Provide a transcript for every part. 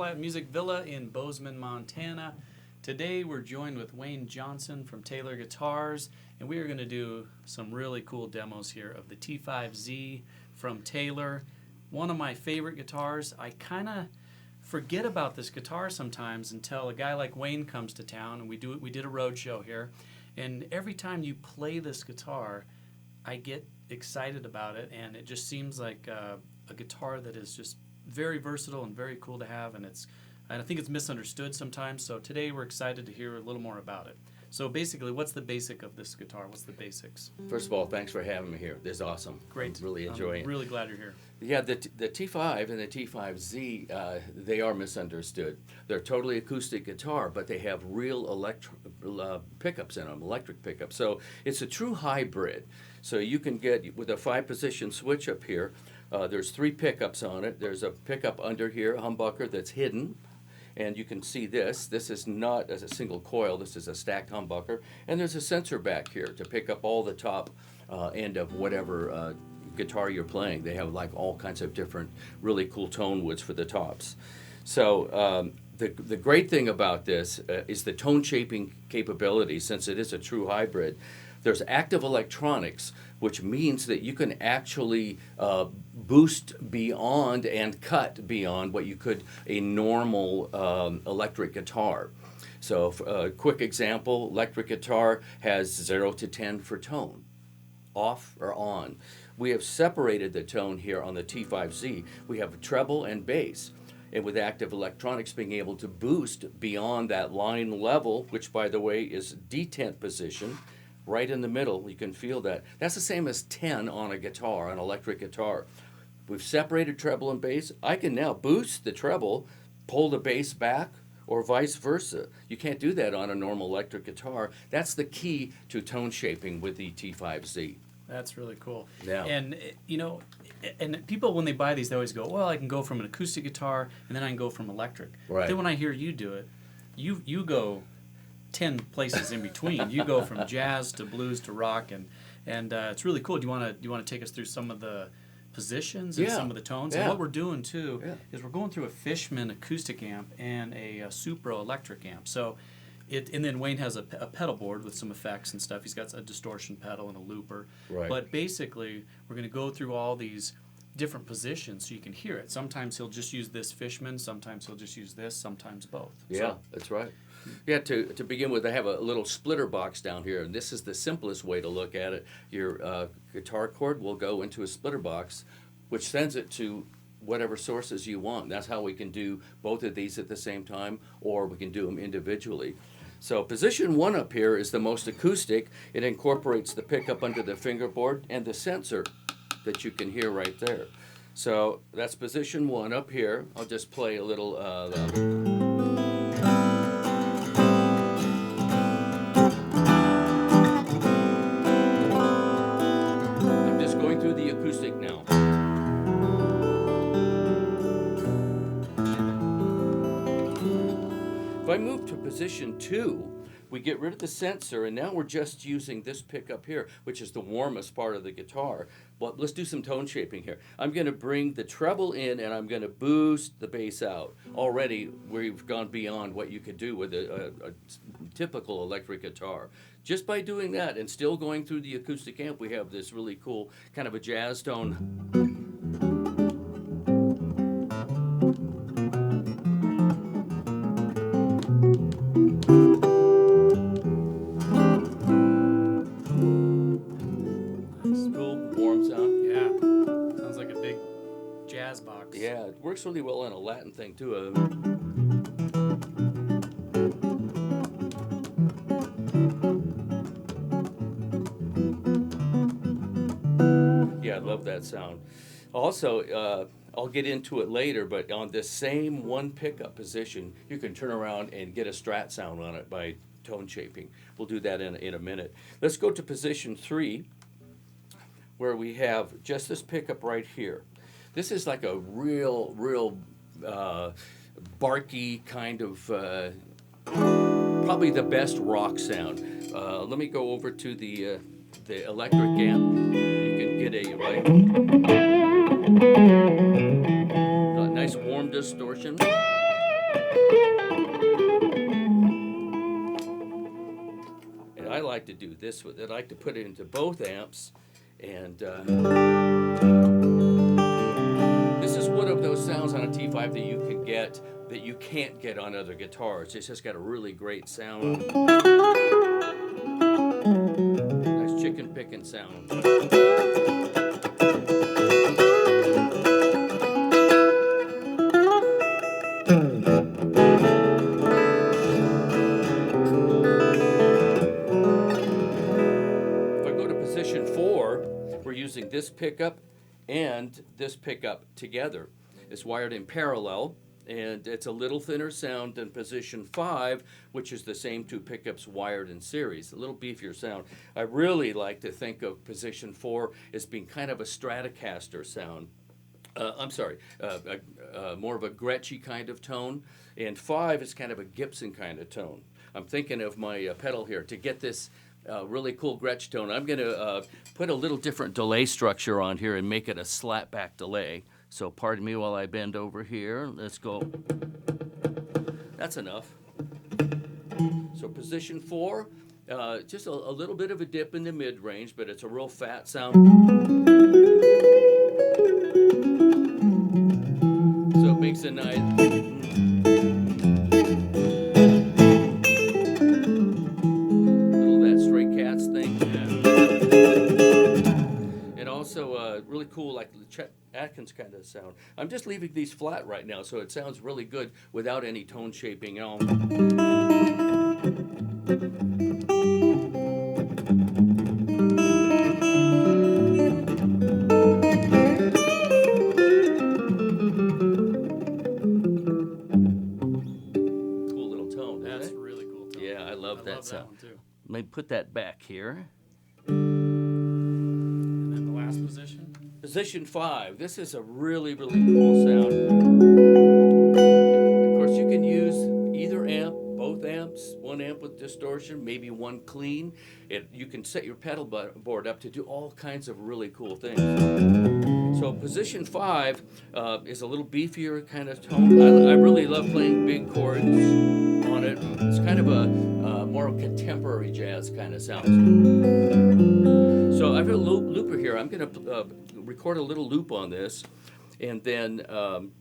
Quiet Music Villa in Bozeman, Montana. Today we're joined with Wayne Johnson from Taylor Guitars, and we are going to do some really cool demos here of the T5Z from Taylor. One of my favorite guitars. I kind of forget about this guitar sometimes until a guy like Wayne comes to town, and we did a road show here, and every time you play this guitar, I get excited about it, and it just seems like a guitar that is just very versatile and very cool to have, and I think it's misunderstood sometimes. So today we're excited to hear a little more about it. So basically, what's the basic of this guitar? What's the basics? First of all, thanks for having me here. This is awesome. Great. I'm really enjoying it. I'm really glad you're here. Yeah, the T5 and the T5Z, they are misunderstood. They're totally acoustic guitar, but they have real pickups in them, electric pickups. So it's a true hybrid. So you can get, with a 5-position switch up here, there's 3 pickups on it. There's a pickup under here, a humbucker that's hidden. And you can see this. This is not as a single coil. This is a stacked humbucker. And there's a sensor back here to pick up all the top end of whatever guitar you're playing. They have like all kinds of different really cool tone woods for the tops. So the great thing about this is the tone shaping capability, since it is a true hybrid. There's active electronics, which means that you can actually boost beyond and cut beyond what you could a normal electric guitar. So a quick example, electric guitar has 0 to 10 for tone, off or on. We have separated the tone here on the T5Z. We have treble and bass. And with active electronics being able to boost beyond that line level, which by the way is detent position, right in the middle, you can feel that. That's the same as 10 on a guitar, an electric guitar. We've separated treble and bass. I can now boost the treble, pull the bass back, or vice versa. You can't do that on a normal electric guitar. That's the key to tone shaping with the T5Z. That's really cool. Yeah. And, and people, when they buy these, they always go, well, I can go from an acoustic guitar, and then I can go from electric. Right. Then when I hear you do it, you go 10 places in between. You go from jazz to blues to rock, and it's really cool. Do you want to take us through some of the positions and some of the tones? Yeah. And what we're doing too is we're going through a Fishman acoustic amp and a Supro electric amp. So and then Wayne has a pedal board with some effects and stuff. He's got a distortion pedal and a looper. Right. But basically, we're going to go through all these different positions so you can hear it. Sometimes he'll just use this Fishman, sometimes he'll just use this, sometimes both. Yeah, so, that's right. Yeah, to begin with, I have a little splitter box down here, and this is the simplest way to look at it. Your guitar cord will go into a splitter box, which sends it to whatever sources you want. That's how we can do both of these at the same time, or we can do them individually. So position 1 up here is the most acoustic. It incorporates the pickup under the fingerboard and the sensor that you can hear right there. So that's position 1 up here. I'll just play a little I'm just going through the acoustic now. If I move to position 2, we get rid of the sensor, and now we're just using this pickup here, which is the warmest part of the guitar. But let's do some tone shaping here. I'm going to bring the treble in, and I'm going to boost the bass out. Already, we've gone beyond what you could do with a typical electric guitar. Just by doing that and still going through the acoustic amp, we have this really cool kind of a jazz tone. Box. Yeah, it works really well on a Latin thing too. Yeah, I love that sound. Also, I'll get into it later, but on this same 1 pickup position, you can turn around and get a Strat sound on it by tone shaping. We'll do that in a minute. Let's go to position 3, where we have just this pickup right here. This is like a real barky kind of, probably the best rock sound. Let me go over to the electric amp. You can get a nice warm distortion. And I like to do this with it. I like to put it into both amps, and this is one of those sounds on a T5 that you can get that you can't get on other guitars. It's just got a really great sound. Nice chicken picking sound. If I go to position 4, we're using this pickup and this pickup together. It's wired in parallel, and it's a little thinner sound than position 5, which is the same two pickups wired in series. A little beefier sound. I really like to think of position 4 as being kind of a Stratocaster sound. More of a Gretschy kind of tone, and 5 is kind of a Gibson kind of tone. I'm thinking of my pedal here to get this really cool Gretsch tone. I'm going to put a little different delay structure on here and make it a slapback delay. So pardon me while I bend over here. Let's go. That's enough. So position 4, just a little bit of a dip in the mid-range, but it's a real fat sound. So it makes a nice... little of that Stray Cats thing. And also really cool, like the Chet Atkins kind of sound. I'm just leaving these flat right now, so it sounds really good without any tone shaping at all. Cool little tone, isn't That's it? really cool tone. Yeah, I love that That sound. one too. Let me put that back here. And then the last position. Position 5. This is a really, really cool sound. Of course, you can use either amp, both amps, one amp with distortion, maybe one clean. You can set your pedal board up to do all kinds of really cool things. So position 5 is a little beefier kind of tone. I really love playing big chords on it. It's kind of a more contemporary jazz kind of sound. So I've got a looper here. I'm going to record a little loop on this, and then I'm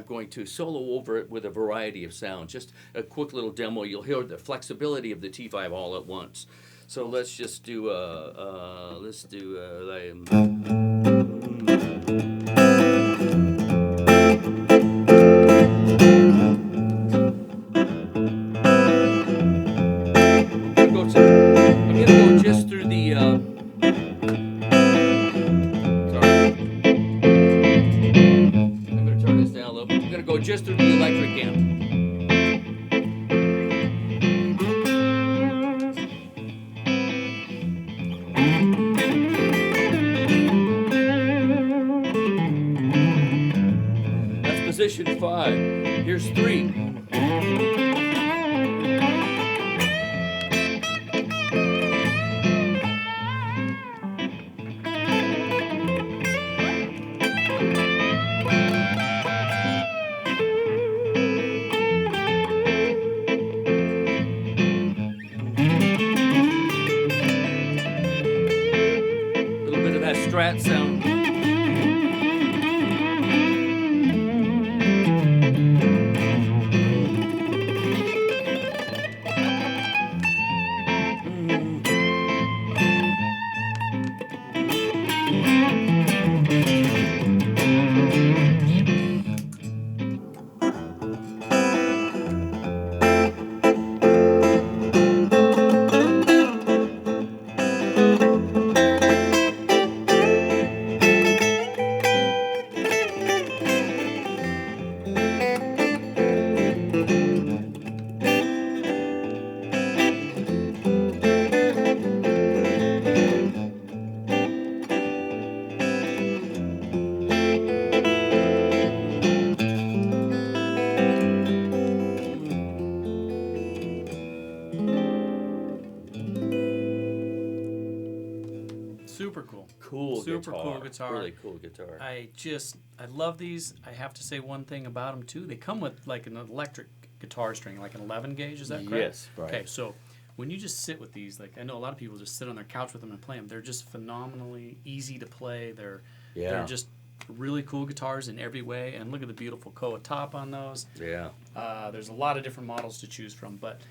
going to solo over it with a variety of sounds. Just a quick little demo. You'll hear the flexibility of the T5 all at once. So let's just do I'm gonna go just through the sorry. I'm gonna turn this down a little bit. I'm gonna go just through the electric amp. That's position 5. Here's 3. That Strat sound. super cool guitar. Really cool guitar. I love these. I have to say one thing about them too. They come with like an electric guitar string, like an 11 gauge. Is that correct? Yes, right. Okay, so when you just sit with these, like I know a lot of people just sit on their couch with them and play them. They're just phenomenally easy to play. They're just really cool guitars in every way. And look at the beautiful Koa top on those. Yeah. There's a lot of different models to choose from, but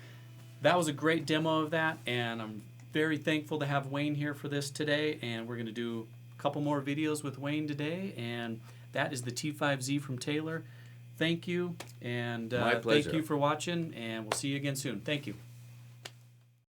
that was a great demo of that, and I'm very thankful to have Wayne here for this today. And we're going to do a couple more videos with Wayne today, and that is the T5Z from Taylor. Thank you, and My pleasure. thank you for watching, and we'll see you again soon. Thank you.